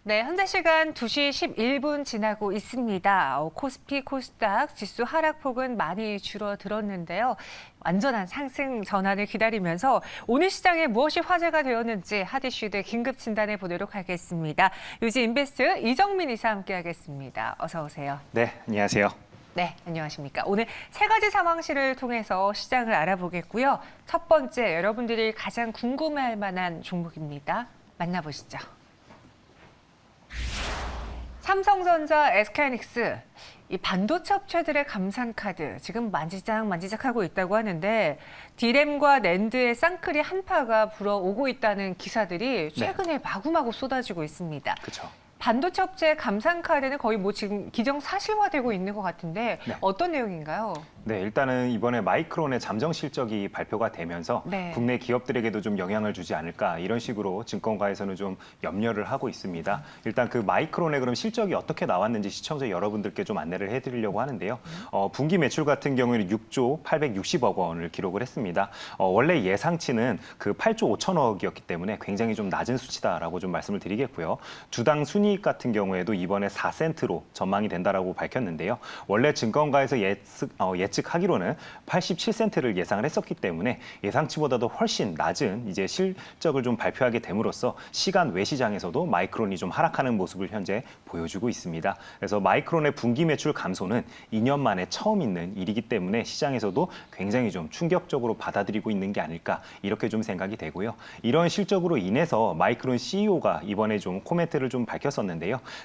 네, 현재 시간 2시 11분 지나고 있습니다. 코스피, 코스닥 지수 하락폭은 많이 줄어들었는데요. 완전한 상승 전환을 기다리면서 오늘 시장에 무엇이 화제가 되었는지 핫 이슈들 긴급 진단해 보도록 하겠습니다. 유지 인베스트 이정민 이사 함께하겠습니다. 어서 오세요. 네, 안녕하세요. 네, 안녕하십니까. 오늘 세 가지 상황실을 통해서 시장을 알아보겠고요. 첫 번째, 여러분들이 가장 궁금해할 만한 종목입니다. 만나보시죠. 삼성전자, SK하이닉스, 이 반도체 업체들의 감산 카드 지금 만지작하고 있다고 하는데 디램과 낸드의 쌍클이 한파가 불어오고 있다는 기사들이 최근에 마구마구 쏟아지고 있습니다. 그렇죠. 반도체 업체 감산 카드는 거의 뭐 지금 기정사실화되고 있는 것 같은데 어떤 내용인가요? 네, 일단은 이번에 마이크론의 잠정 실적이 발표가 되면서 국내 기업들에게도 좀 영향을 주지 않을까 이런 식으로 증권가에서는 좀 염려를 하고 있습니다. 일단 그 마이크론의 그럼 실적이 어떻게 나왔는지 시청자 여러분들께 좀 안내를 해드리려고 하는데요. 분기 매출 같은 경우에는 6조 860억 원을 기록을 했습니다. 원래 예상치는 그 8조 5천억이었기 때문에 굉장히 좀 낮은 수치다라고 좀 말씀을 드리겠고요. 주당 순이익 같은 경우에도 이번에 4센트로 전망이 된다라고 밝혔는데요. 원래 증권가에서 예측하기로는 87센트를 예상을 했었기 때문에 예상치보다도 훨씬 낮은 이제 실적을 좀 발표하게 됨으로써 시간 외 시장에서도 마이크론이 좀 하락하는 모습을 현재 보여주고 있습니다. 그래서 마이크론의 분기 매출 감소는 2년 만에 처음 있는 일이기 때문에 시장에서도 굉장히 좀 충격적으로 받아들이고 있는 게 아닐까 이렇게 좀 생각이 되고요. 이런 실적으로 인해서 마이크론 CEO가 이번에 좀 코멘트를 좀 밝혔었는데요.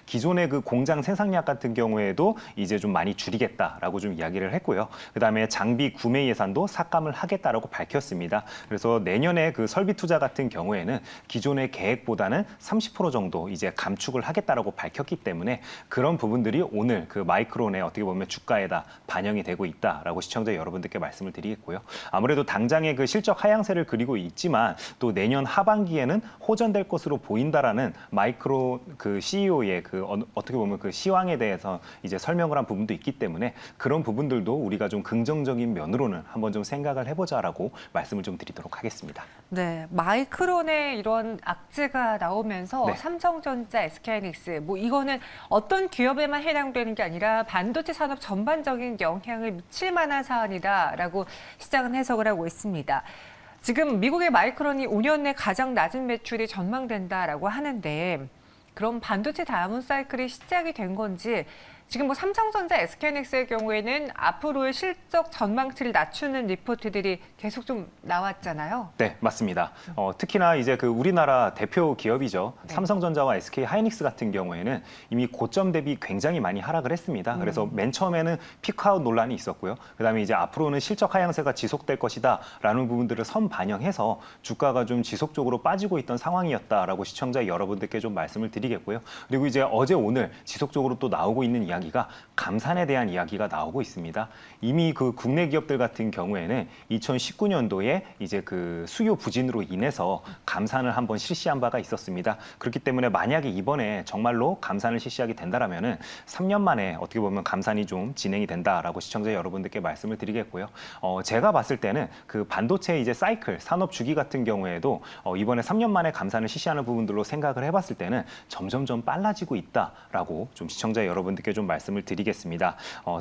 기존의 그 공장 생산량 같은 경우에도 이제 좀 많이 줄이겠다라고 좀 이야기를 했고요. 그다음에 장비 구매 예산도 삭감을 하겠다라고 밝혔습니다. 그래서 내년에 그 설비 투자 같은 경우에는 기존의 계획보다는 30% 정도 이제 감축을 하겠다라고 밝혔기 때문에 그런 부분들이 오늘 그 마이크론의 어떻게 보면 주가에다 반영이 되고 있다라고 시청자 여러분들께 말씀을 드리겠고요. 아무래도 당장의 그 실적 하향세를 그리고 있지만 또 내년 하반기에는 호전될 것으로 보인다라는 마이크론 그 CEO의 그 어떻게 보면 그 시황에 대해서 이제 설명을 한 부분도 있기 때문에 그런 부분들도 우리가 좀 긍정적인 면으로는 한번 좀 생각을 해보자라고 말씀을 좀 드리도록 하겠습니다. 네, 마이크론의 이런 악재가 나오면서 삼성전자, SK하이닉스 뭐 이거는 어떤 기업에만 해당되는 게 아니라 반도체 산업 전반적인 영향을 미칠 만한 사안이다라고 시장은 해석을 하고 있습니다. 지금 미국의 마이크론이 5년 내 가장 낮은 매출이 전망된다라고 하는데 그럼 반도체 다음 사이클이 시작이 된 건지 지금 뭐 삼성전자, SK하이닉스의 경우에는 앞으로의 실적 전망치를 낮추는 리포트들이 계속 좀 나왔잖아요. 네, 맞습니다. 특히나 이제 그 우리나라 대표 기업이죠. 삼성전자와 SK하이닉스 같은 경우에는 이미 고점 대비 굉장히 많이 하락을 했습니다. 그래서 맨 처음에는 피크아웃 논란이 있었고요. 그다음에 이제 앞으로는 실적 하향세가 지속될 것이다라는 부분들을 선반영해서 주가가 좀 지속적으로 빠지고 있던 상황이었다라고 시청자 여러분들께 좀 말씀을 드리겠고요. 그리고 이제 어제 오늘 지속적으로 또 나오고 있는 이야기가 감산에 대한 이야기가 나오고 있습니다. 이미 그 국내 기업들 같은 경우에는 2019년도에 이제 그 수요 부진으로 인해서 감산을 한번 실시한 바가 있었습니다. 그렇기 때문에 만약에 이번에 정말로 감산을 실시하게 된다라면은 3년 만에 어떻게 보면 감산이 좀 진행이 된다라고 시청자 여러분들께 말씀을 드리겠고요. 제가 봤을 때는 그 반도체 이제 사이클 산업 주기 같은 경우에도 이번에 3년 만에 감산을 실시하는 부분들로 생각을 해봤을 때는 점점점 빨라지고 있다라고 좀 시청자 여러분들께 좀 말씀을 드리겠습니다.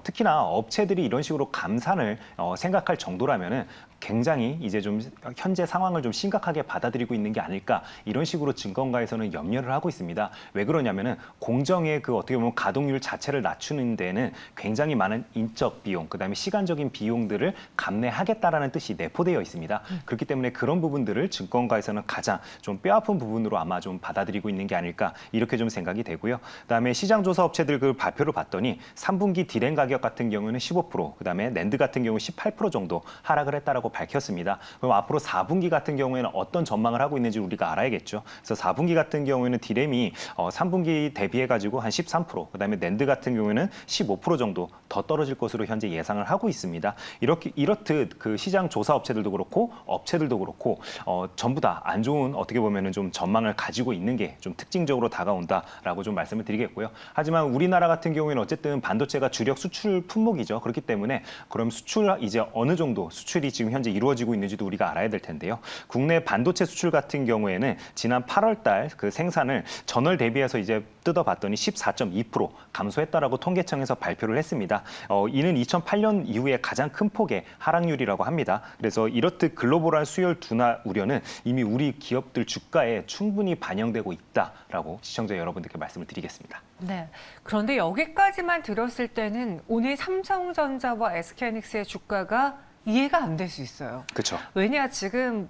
특히나 업체들이 이런 식으로 감산을 생각할 정도라면은 굉장히 이제 좀 현재 상황을 좀 심각하게 받아들이고 있는 게 아닐까 이런 식으로 증권가에서는 염려를 하고 있습니다. 왜 그러냐면은 공정의 그 어떻게 보면 가동률 자체를 낮추는 데는 굉장히 많은 인적 비용, 그다음에 시간적인 비용들을 감내하겠다라는 뜻이 내포되어 있습니다. 그렇기 때문에 그런 부분들을 증권가에서는 가장 좀 뼈아픈 부분으로 아마 좀 받아들이고 있는 게 아닐까 이렇게 좀 생각이 되고요. 그다음에 시장 조사 업체들 그 발표를 봤더니 3분기 디램 가격 같은 경우는 15%, 그다음에 낸드 같은 경우 18% 정도 하락을 했다라고 밝혔습니다. 그럼 앞으로 4분기 같은 경우에는 어떤 전망을 하고 있는지 우리가 알아야겠죠. 그래서 4분기 같은 경우에는 디램이 3분기 대비해 가지고 한 13%, 그다음에 낸드 같은 경우에는 15% 정도 더 떨어질 것으로 현재 예상을 하고 있습니다. 이렇듯 그 시장 조사 업체들도 그렇고 업체들도 그렇고 전부 다 안 좋은 어떻게 보면은 좀 전망을 가지고 있는 게 좀 특징적으로 다가온다라고 좀 말씀을 드리겠고요. 하지만 우리나라 같은 경우에는 어쨌든 반도체가 주력 수출 품목이죠. 그렇기 때문에 그럼 수출 이제 어느 정도 수출이 지금 현재 이루어지고 있는지도 우리가 알아야 될 텐데요. 국내 반도체 수출 같은 경우에는 지난 8월 달 그 생산을 전월 대비해서 이제 뜯어봤더니 14.2% 감소했다라고 통계청에서 발표를 했습니다. 이는 2008년 이후에 가장 큰 폭의 하락률이라고 합니다. 그래서 이렇듯 글로벌한 수요율 둔화 우려는 이미 우리 기업들 주가에 충분히 반영되고 있다라고 시청자 여러분들께 말씀을 드리겠습니다. 네. 그런데 여기까지만 들었을 때는 오늘 삼성전자와 SK하이닉스의 주가가 이해가 안 될 수 있어요. 그렇죠. 왜냐 지금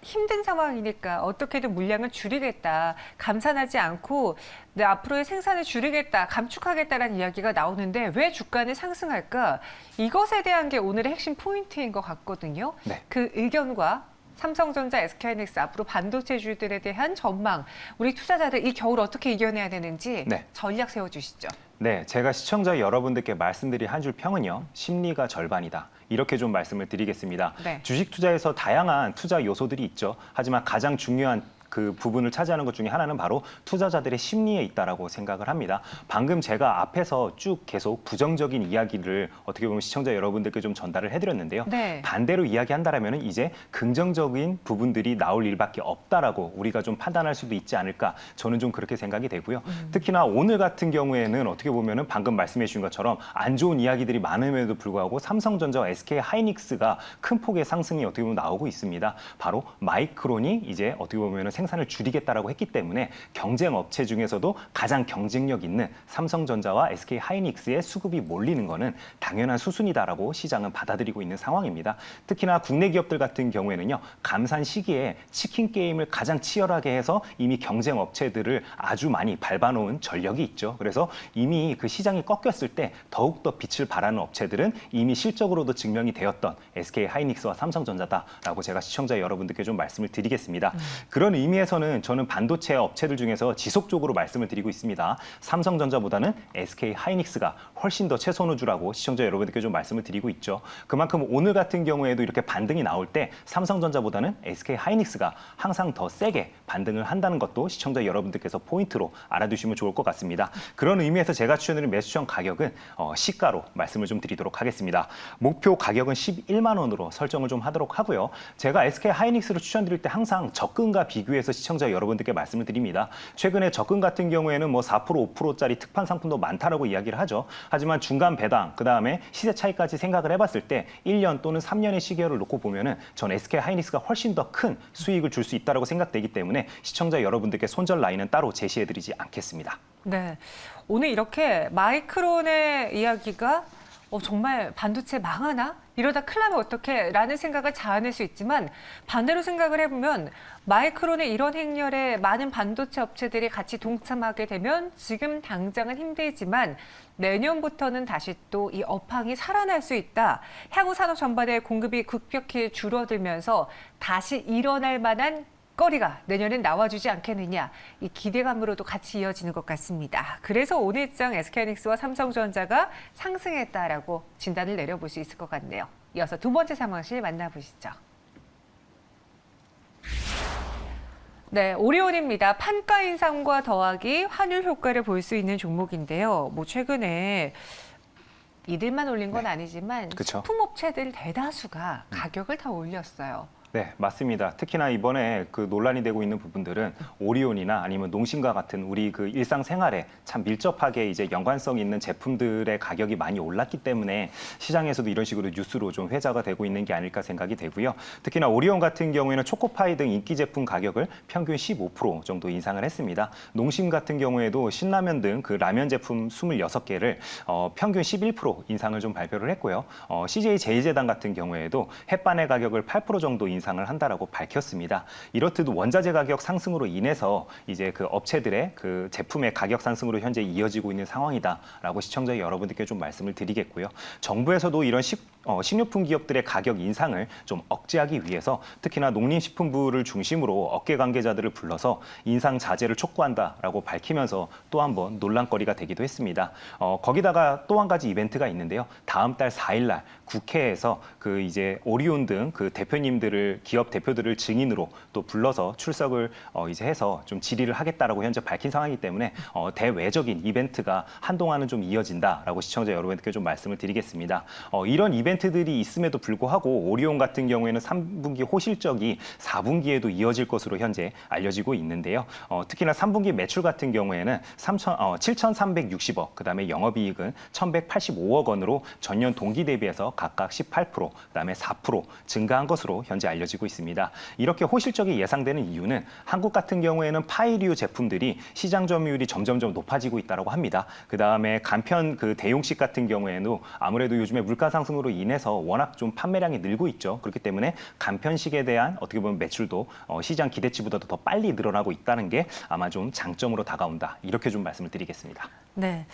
힘든 상황이니까 어떻게든 물량을 줄이겠다, 감산하지 않고 앞으로의 생산을 줄이겠다, 감축하겠다라는 이야기가 나오는데 왜 주가는 상승할까? 이것에 대한 게 오늘의 핵심 포인트인 것 같거든요. 네. 그 의견과 삼성전자, SK하이닉스 앞으로 반도체주들에 대한 전망, 우리 투자자들 이 겨울 어떻게 이겨내야 되는지 네. 전략 세워주시죠. 네, 제가 시청자 여러분들께 말씀드릴 한 줄 평은요. 심리가 절반이다. 이렇게 좀 말씀을 드리겠습니다. 네. 주식 투자에서 다양한 투자 요소들이 있죠. 하지만 가장 중요한 그 부분을 차지하는 것 중에 하나는 바로 투자자들의 심리에 있다라고 생각을 합니다. 방금 제가 앞에서 쭉 계속 부정적인 이야기를 어떻게 보면 시청자 여러분들께 좀 전달을 해드렸는데요. 네. 반대로 이야기한다라면 이제 긍정적인 부분들이 나올 일밖에 없다라고 우리가 좀 판단할 수도 있지 않을까 저는 좀 그렇게 생각이 되고요. 특히나 오늘 같은 경우에는 어떻게 보면은 방금 말씀해 주신 것처럼 안 좋은 이야기들이 많음에도 불구하고 삼성전자와 SK하이닉스가 큰 폭의 상승이 어떻게 보면 나오고 있습니다. 바로 마이크론이 이제 어떻게 보면은 생산을 줄이겠다라고 했기 때문에 경쟁 업체 중에서도 가장 경쟁력 있는 삼성전자와 SK하이닉스의 수급이 몰리는 거는 당연한 수순이다라고 시장은 받아들이고 있는 상황입니다. 특히나 국내 기업들 같은 경우에는요. 감산 시기에 치킨 게임을 가장 치열하게 해서 이미 경쟁 업체들을 아주 많이 밟아놓은 전력이 있죠. 그래서 이미 그 시장이 꺾였을 때 더욱더 빛을 발하는 업체들은 이미 실적으로도 증명이 되었던 SK하이닉스와 삼성전자다라고 제가 시청자 여러분들께 좀 말씀을 드리겠습니다. 그런 의미에서는 저는 반도체 업체들 중에서 지속적으로 말씀을 드리고 있습니다. 삼성전자보다는 SK하이닉스가 훨씬 더 최선우주라고 시청자 여러분들께 좀 말씀을 드리고 있죠. 그만큼 오늘 같은 경우에도 이렇게 반등이 나올 때 삼성전자보다는 SK하이닉스가 항상 더 세게 반등을 한다는 것도 시청자 여러분들께서 포인트로 알아두시면 좋을 것 같습니다. 그런 의미에서 제가 추천드린 매수청 가격은 시가로 말씀을 좀 드리도록 하겠습니다. 목표 가격은 11만 원으로 설정을 좀 하도록 하고요. 제가 SK하이닉스를 추천드릴 때 항상 적금과 비교해서 시청자 여러분들께 말씀을 드립니다. 최근에 적금 같은 경우에는 뭐 4%, 5%짜리 특판 상품도 많다라고 이야기를 하죠. 하지만 중간 배당, 그다음에 시세 차이까지 생각을 해봤을 때 1년 또는 3년의 시계를 놓고 보면은 전 SK하이닉스가 훨씬 더 큰 수익을 줄 수 있다고 생각되기 때문에 시청자 여러분들께 손절 라인은 따로 제시해드리지 않겠습니다. 네, 오늘 이렇게 마이크론의 이야기가 정말 반도체 망하나? 이러다 큰일 나면 어떡해? 라는 생각을 자아낼 수 있지만 반대로 생각을 해보면 마이크론의 이런 행렬에 많은 반도체 업체들이 같이 동참하게 되면 지금 당장은 힘들지만 내년부터는 다시 또 이 업황이 살아날 수 있다. 향후 산업 전반의 공급이 급격히 줄어들면서 다시 일어날 만한 거리가 내년엔 나와주지 않겠느냐, 이 기대감으로도 같이 이어지는 것 같습니다. 그래서 오늘장 SK하이닉스와 삼성전자가 상승했다라고 진단을 내려볼 수 있을 것 같네요. 이어서 두 번째 상황실 만나보시죠. 네, 오리온입니다. 판가 인상과 더하기 환율 효과를 볼 수 있는 종목인데요. 뭐 최근에 이들만 올린 건 아니지만 그쵸. 식품업체들 대다수가 가격을 다 올렸어요. 네, 맞습니다. 특히나 이번에 그 논란이 되고 있는 부분들은 오리온이나 아니면 농심과 같은 우리 그 일상생활에 참 밀접하게 이제 연관성 있는 제품들의 가격이 많이 올랐기 때문에 시장에서도 이런 식으로 뉴스로 좀 회자가 되고 있는 게 아닐까 생각이 되고요. 특히나 오리온 같은 경우에는 초코파이 등 인기 제품 가격을 평균 15% 정도 인상을 했습니다. 농심 같은 경우에도 신라면 등 그 라면 제품 26개를 평균 11% 인상을 좀 발표를 했고요. CJ 제일제당 같은 경우에도 햇반의 가격을 8% 정도 인상을 한다라고 밝혔습니다. 이렇듯 원자재 가격 상승으로 인해서 이제 그 업체들의 그 제품의 가격 상승으로 현재 이어지고 있는 상황이다라고 시청자 여러분들께 좀 말씀을 드리겠고요. 정부에서도 이런 식료품 기업들의 가격 인상을 좀 억제하기 위해서 특히나 농림식품부를 중심으로 업계 관계자들을 불러서 인상 자제를 촉구한다라고 밝히면서 또 한 번 논란거리가 되기도 했습니다. 거기다가 또 한 가지 이벤트가 있는데요. 다음 달 4일 날 국회에서 그 이제 오리온 등 그 대표님들을 기업 대표들을 증인으로 또 불러서 출석을 이제 해서 좀 질의를 하겠다라고 현재 밝힌 상황이기 때문에 대외적인 이벤트가 한동안은 좀 이어진다라고 시청자 여러분께 좀 말씀을 드리겠습니다. 이런 이벤트들이 있음에도 불구하고 오리온 같은 경우에는 3분기 호실적이 4분기에도 이어질 것으로 현재 알려지고 있는데요. 특히나 3분기 매출 같은 경우에는 7,360억, 그다음에 영업이익은 1,185억 원으로 전년 동기 대비해서 각각 18%, 그다음에 4% 증가한 것으로 현재 알려지고 있습니다. 이렇게 호실적이 예상되는 이유는 한국 같은 경우에는 파이류 제품들이 시장 점유율이 점점점 높아지고 있다고 합니다. 그다음에 간편 그 대용식 같은 경우에는 아무래도 요즘에 물가 상승으로 인해서 워낙 좀 판매량이 늘고 있죠. 그렇기 때문에 간편식에 대한 어떻게 보면 매출도 시장 기대치보다도 더 빨리 늘어나고 있다는 게 아마 좀 장점으로 다가온다. 이렇게 좀 말씀을 드리겠습니다. 네.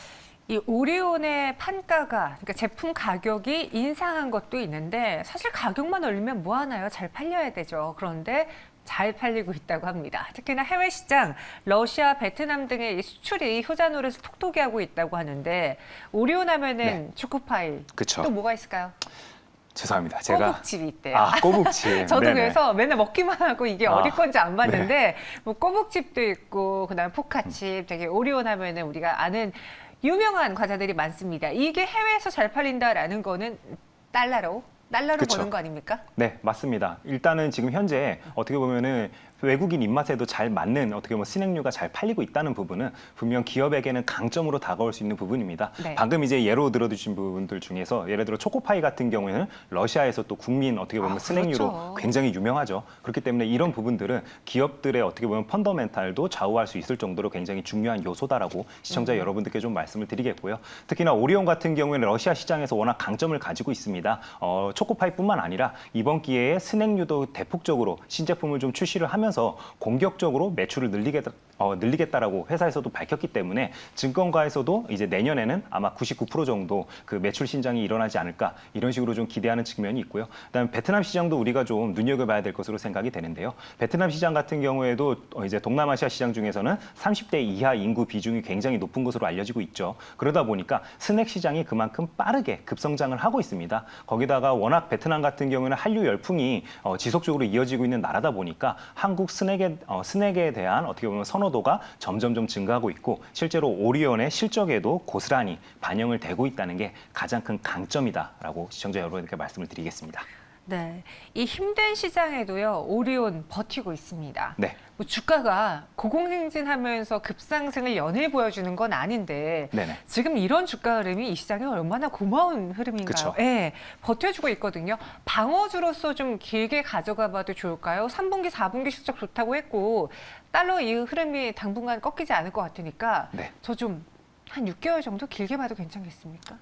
이 오리온의 판가가, 그러니까 제품 가격이 인상한 것도 있는데 사실 가격만 올리면 뭐 하나요? 잘 팔려야 되죠. 그런데 잘 팔리고 있다고 합니다. 특히나 해외 시장, 러시아, 베트남 등의 이 수출이 효자 노릇을 톡톡히 하고 있다고 하는데 오리온 하면은 초코파이, 그쵸. 또 뭐가 있을까요? 죄송합니다. 제가 꼬북칩이 있대요. 꼬북칩. 저도 네네. 그래서 맨날 먹기만 하고 이게 어디 건지 안 봤는데 네. 뭐 꼬북칩도 있고 그다음에 포카칩, 되게 오리온 하면은 우리가 아는 유명한 과자들이 많습니다. 이게 해외에서 잘 팔린다라는 거는 달러로 그쵸. 버는 거 아닙니까? 네, 맞습니다. 일단은 지금 현재 어떻게 보면은 외국인 입맛에도 잘 맞는 어떻게 보면 스낵류가 잘 팔리고 있다는 부분은 분명 기업에게는 강점으로 다가올 수 있는 부분입니다. 네. 방금 이제 예로 들어주신 부분들 중에서 예를 들어 초코파이 같은 경우에는 러시아에서 또 국민 어떻게 보면 스낵류로 그렇죠. 굉장히 유명하죠. 그렇기 때문에 이런 부분들은 기업들의 어떻게 보면 펀더멘탈도 좌우할 수 있을 정도로 굉장히 중요한 요소다라고 시청자 여러분들께 좀 말씀을 드리겠고요. 특히나 오리온 같은 경우에는 러시아 시장에서 워낙 강점을 가지고 있습니다. 초코파이뿐만 아니라 이번 기회에 스낵류도 대폭적으로 신제품을 좀 출시를 하면서 공격적으로 매출을 늘리겠다라고 회사에서도 밝혔기 때문에 증권가에서도 이제 내년에는 아마 99% 정도 그 매출 신장이 일어나지 않을까 이런 식으로 좀 기대하는 측면이 있고요. 그다음에 베트남 시장도 우리가 좀 눈여겨봐야 될 것으로 생각이 되는데요. 베트남 시장 같은 경우에도 이제 동남아시아 시장 중에서는 30대 이하 인구 비중이 굉장히 높은 것으로 알려지고 있죠. 그러다 보니까 스낵 시장이 그만큼 빠르게 급성장을 하고 있습니다. 거기다가 워낙 베트남 같은 경우에는 한류 열풍이 지속적으로 이어지고 있는 나라다 보니까 한국 스낵에 대한 어떻게 보면 선호도가 점점점 증가하고 있고 실제로 오리온의 실적에도 고스란히 반영을 되고 있다는 게 가장 큰 강점이다라고 시청자 여러분께 말씀을 드리겠습니다. 네, 이 힘든 시장에도요 오리온 버티고 있습니다. 네. 뭐 주가가 고공행진하면서 급상승을 연일 보여주는 건 아닌데 네네. 지금 이런 주가 흐름이 이 시장에 얼마나 고마운 흐름인가요? 그쵸. 네, 버텨주고 있거든요. 방어주로서 좀 길게 가져가봐도 좋을까요? 3분기, 4분기 실적 좋다고 했고 달러 이 흐름이 당분간 꺾이지 않을 것 같으니까 네. 저 좀 한 6개월 정도 길게 봐도 괜찮겠습니까?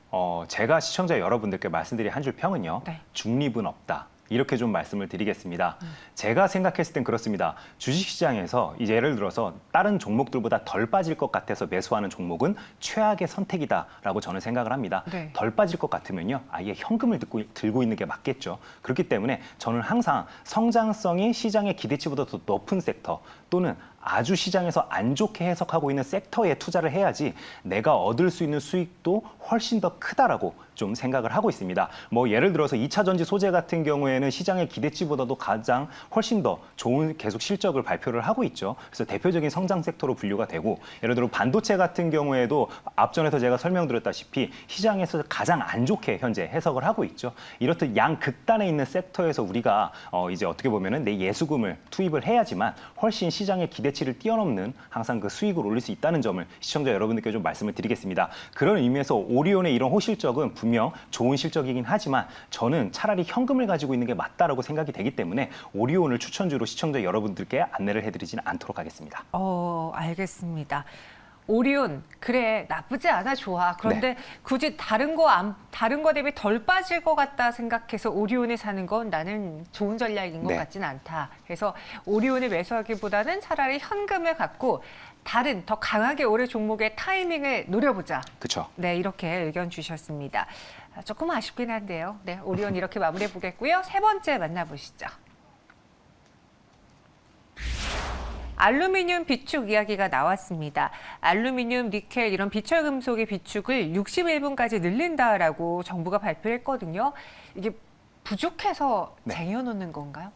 제가 시청자 여러분들께 말씀드린 한 줄 평은요. 네. 중립은 없다. 이렇게 좀 말씀을 드리겠습니다. 제가 생각했을 땐 그렇습니다. 주식시장에서 이제 예를 들어서 다른 종목들보다 덜 빠질 것 같아서 매수하는 종목은 최악의 선택이다라고 저는 생각을 합니다. 네. 덜 빠질 것 같으면요. 아예 현금을 들고 있는 게 맞겠죠. 그렇기 때문에 저는 항상 성장성이 시장의 기대치보다 더 높은 섹터 또는 아주 시장에서 안 좋게 해석하고 있는 섹터에 투자를 해야지 내가 얻을 수 있는 수익도 훨씬 더 크다라고 좀 생각을 하고 있습니다. 뭐 예를 들어서 2차 전지 소재 같은 경우에는 시장의 기대치보다도 가장 훨씬 더 좋은 계속 실적을 발표를 하고 있죠. 그래서 대표적인 성장 섹터로 분류가 되고 예를 들어 반도체 같은 경우에도 앞전에서 제가 설명드렸다시피 시장에서 가장 안 좋게 현재 해석을 하고 있죠. 이렇듯 양극단에 있는 섹터에서 우리가 이제 어떻게 보면은 내 예수금을 투입을 해야지만 훨씬 시장의 기대치를 뛰어넘는 항상 그 수익을 올릴 수 있다는 점을 시청자 여러분들께 좀 말씀을 드리겠습니다. 그런 의미에서 오리온의 이런 호실적은 분명 좋은 실적이긴 하지만 저는 차라리 현금을 가지고 있는 게 맞다라고 생각이 되기 때문에 오리온을 추천주로 시청자 여러분들께 안내를 해드리지는 않도록 하겠습니다. 알겠습니다. 오리온 그래 나쁘지 않아 좋아. 그런데 굳이 다른 거 대비 덜 빠질 것 같다 생각해서 오리온에 사는 건 나는 좋은 전략인 것 같지는 않다. 그래서 오리온을 매수하기보다는 차라리 현금을 갖고 다른 더 강하게 오를 종목의 타이밍을 노려보자. 그렇죠. 네, 이렇게 의견 주셨습니다. 조금 아쉽긴 한데요. 네, 오리온 이렇게 마무리해 보겠고요. 세 번째 만나보시죠. 알루미늄 비축 이야기가 나왔습니다. 알루미늄, 니켈 이런 비철 금속의 비축을 61분까지 늘린다라고 정부가 발표했거든요. 이게 부족해서 쟁여놓는 건가요?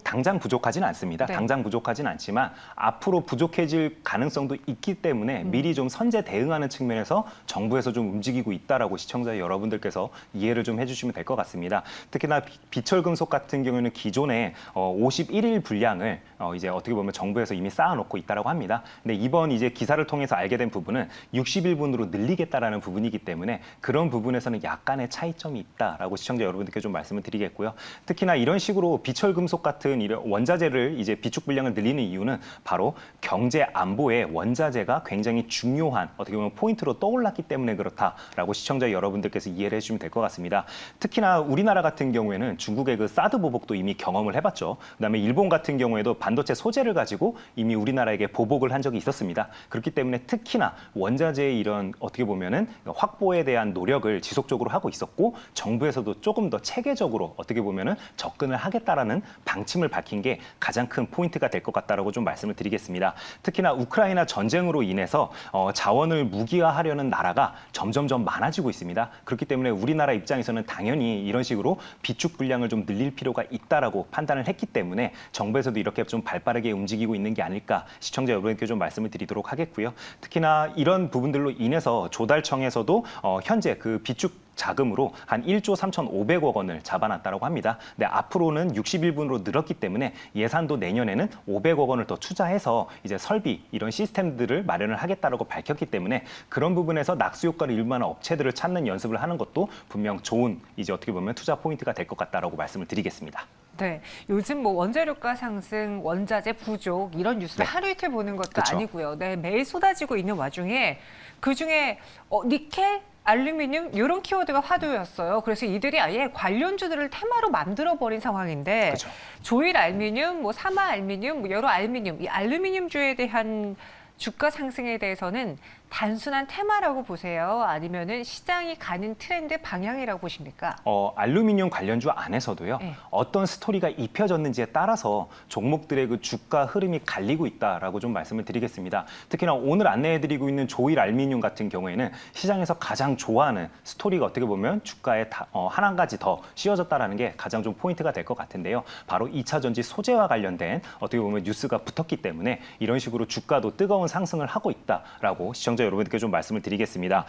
당장 부족하진 않습니다. 네. 당장 부족하진 않지만 앞으로 부족해질 가능성도 있기 때문에 미리 좀 선제 대응하는 측면에서 정부에서 좀 움직이고 있다라고 시청자 여러분들께서 이해를 좀 해주시면 될 것 같습니다. 특히나 비철금속 같은 경우에는 기존에 51일 분량을 이제 어떻게 보면 정부에서 이미 쌓아놓고 있다라고 합니다. 근데 이번 이제 기사를 통해서 알게 된 부분은 60일분으로 늘리겠다라는 부분이기 때문에 그런 부분에서는 약간의 차이점이 있다라고 시청자 여러분들께 좀 말씀을 드리겠고요. 특히나 이런 식으로 비철금속 같은 이런 원자재를 이제 비축 분량을 늘리는 이유는 바로 경제 안보에 원자재가 굉장히 중요한 어떻게 보면 포인트로 떠올랐기 때문에 그렇다라고 시청자 여러분들께서 이해를 해주시면 될 것 같습니다. 특히나 우리나라 같은 경우에는 중국의 그 사드 보복도 이미 경험을 해봤죠. 그다음에 일본 같은 경우에도 반도체 소재를 가지고 이미 우리나라에게 보복을 한 적이 있었습니다. 그렇기 때문에 특히나 원자재의 이런 어떻게 보면은 확보에 대한 노력을 지속적으로 하고 있었고 정부에서도 조금 더 체계적으로 어떻게 보면은 접근을 하겠다라는 방침을 밝힌 게 가장 큰 포인트가 될 것 같다라고 좀 말씀을 드리겠습니다. 특히나 우크라이나 전쟁으로 인해서 자원을 무기화하려는 나라가 점점점 많아지고 있습니다. 그렇기 때문에 우리나라 입장에서는 당연히 이런 식으로 비축 분량을 좀 늘릴 필요가 있다라고 판단을 했기 때문에 정부에서도 이렇게 좀 발빠르게 움직이고 있는 게 아닐까 시청자 여러분께 좀 말씀을 드리도록 하겠고요. 특히나 이런 부분들로 인해서 조달청에서도 현재 그 비축 자금으로 한 1조 3,500억 원을 잡아놨다고 합니다. 근데 앞으로는 60일분으로 늘었기 때문에 예산도 내년에는 500억 원을 더 투자해서 이제 설비 이런 시스템들을 마련을 하겠다고 밝혔기 때문에 그런 부분에서 낙수 효과를 일만한 업체들을 찾는 연습을 하는 것도 분명 좋은 이제 어떻게 보면 투자 포인트가 될 것 같다라고 말씀을 드리겠습니다. 네, 요즘 뭐 원재료가 상승, 원자재 부족 이런 뉴스를 네. 하루 이틀 보는 것도 그쵸. 아니고요. 네, 매일 쏟아지고 있는 와중에 그 중에 니켈, 알루미늄 이런 키워드가 화두였어요. 그래서 이들이 아예 관련주들을 테마로 만들어버린 상황인데 그쵸. 조일 알미늄, 뭐 사마 알미늄, 뭐 여러 알미늄, 이 알루미늄주에 대한 주가 상승에 대해서는 단순한 테마라고 보세요? 아니면은 시장이 가는 트렌드 방향이라고 보십니까? 알루미늄 관련주 안에서도요. 네. 어떤 스토리가 입혀졌는지에 따라서 종목들의 그 주가 흐름이 갈리고 있다라고 좀 말씀을 드리겠습니다. 특히나 오늘 안내해드리고 있는 조일 알루미늄 같은 경우에는 시장에서 가장 좋아하는 스토리가 어떻게 보면 주가에 한 가지 더 씌워졌다라는 게 가장 좀 포인트가 될 것 같은데요. 바로 2차 전지 소재와 관련된 어떻게 보면 뉴스가 붙었기 때문에 이런 식으로 주가도 뜨거운 상승을 하고 있다라고 시청자 여러분께 좀 말씀을 드리겠습니다.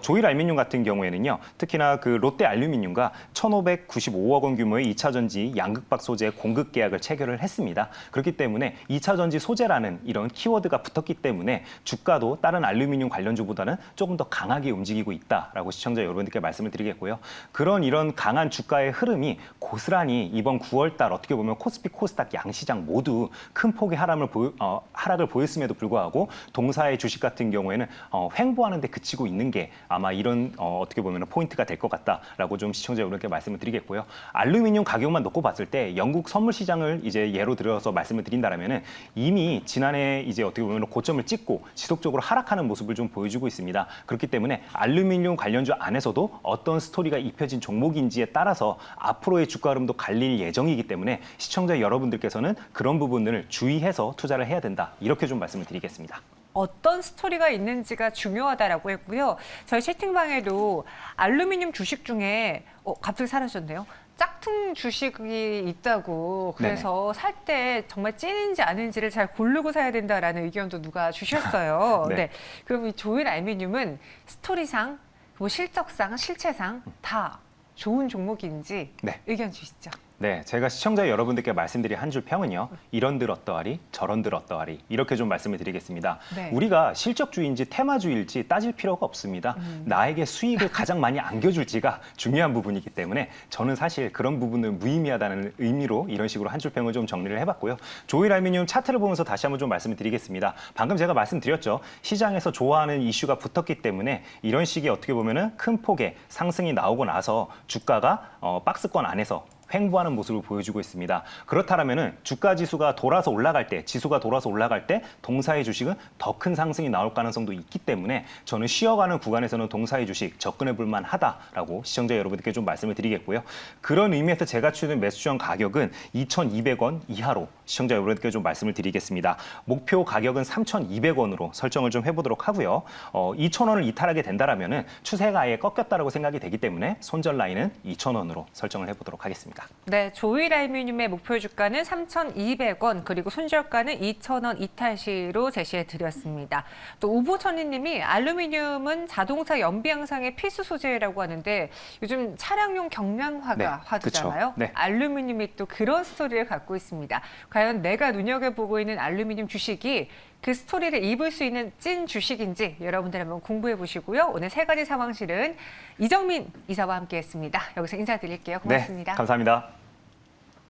조일 알루미늄 같은 경우에는요. 특히나 그 롯데 알루미늄과 1,595억 원 규모의 2차 전지 양극박 소재 공급 계약을 체결을 했습니다. 그렇기 때문에 2차 전지 소재라는 이런 키워드가 붙었기 때문에 주가도 다른 알루미늄 관련주보다는 조금 더 강하게 움직이고 있다라고 시청자 여러분들께 말씀을 드리겠고요. 이런 강한 주가의 흐름이 고스란히 이번 9월 달 어떻게 보면 코스피 코스닥 양시장 모두 큰 폭의 하락을 보였음에도 불구하고 동사의 주식 같은 경우에는 횡보하는 데 그치고 있는 게 아마 이런 어떻게 보면 포인트가 될 것 같다라고 좀 시청자 여러분께 말씀을 드리겠고요. 알루미늄 가격만 놓고 봤을 때 영국 선물 시장을 이제 예로 들어서 말씀을 드린다라면은 이미 지난해 이제 어떻게 보면 고점을 찍고 지속적으로 하락하는 모습을 좀 보여주고 있습니다. 그렇기 때문에 알루미늄 관련주 안에서도 어떤 스토리가 입혀진 종목인지에 따라서 앞으로의 주가 흐름도 갈릴 예정이기 때문에 시청자 여러분들께서는 그런 부분을 주의해서 투자를 해야 된다. 이렇게 좀 말씀을 드리겠습니다. 어떤 스토리가 있는지가 중요하다라고 했고요. 저희 채팅방에도 알루미늄 주식 중에 갑자기 사라졌네요. 짝퉁 주식이 있다고 그래서 살 때 정말 찐인지 아닌지를 잘 고르고 사야 된다라는 의견도 누가 주셨어요. 네. 네. 그럼 이 조일 알루미늄은 스토리상, 뭐 실적상, 실체상 다 좋은 종목인지 네. 의견 주시죠. 네, 제가 시청자 여러분들께 말씀드린 한 줄 평은요. 이런들 어떠하리, 저런들 어떠하리 이렇게 좀 말씀을 드리겠습니다. 네. 우리가 실적주의인지 테마주의일지 따질 필요가 없습니다. 나에게 수익을 가장 많이 안겨줄지가 중요한 부분이기 때문에 저는 사실 그런 부분을 무의미하다는 의미로 이런 식으로 한 줄 평을 좀 정리를 해봤고요. 조일 알루미늄 차트를 보면서 다시 한번 좀 말씀을 드리겠습니다. 방금 제가 말씀드렸죠. 시장에서 좋아하는 이슈가 붙었기 때문에 이런 식의 어떻게 보면은 큰 폭의 상승이 나오고 나서 주가가 박스권 안에서 횡보하는 모습을 보여주고 있습니다. 그렇다면은 주가 지수가 돌아서 올라갈 때, 지수가 돌아서 올라갈 때 동사의 주식은 더 큰 상승이 나올 가능성도 있기 때문에 저는 쉬어가는 구간에서는 동사의 주식 접근해 볼 만하다라고 시청자 여러분들께 좀 말씀을 드리겠고요. 그런 의미에서 제가 추는 매수점 가격은 2,200원 이하로 시청자 여러분들께 좀 말씀을 드리겠습니다. 목표 가격은 3,200원으로 설정을 좀 해보도록 하고요. 2,000원을 이탈하게 된다라면은 추세가 아예 꺾였다라고 생각이 되기 때문에 손절 라인은 2,000원으로 설정을 해보도록 하겠습니다. 있습니다. 네, 조일 알루미늄의 목표 주가는 3,200원, 그리고 손절가는 2,000원 이탈 시로 제시해 드렸습니다. 또 우보천희님이 알루미늄은 자동차 연비 향상의 필수 소재라고 하는데 요즘 차량용 경량화가 네, 화두잖아요. 그쵸. 네. 알루미늄이 또 그런 스토리를 갖고 있습니다. 과연 내가 눈여겨보고 있는 알루미늄 주식이 그 스토리를 입을 수 있는 찐 주식인지 여러분들 한번 공부해 보시고요. 오늘 세 가지 상황실은 이정민 이사와 함께했습니다. 여기서 인사드릴게요. 고맙습니다. 네, 감사합니다.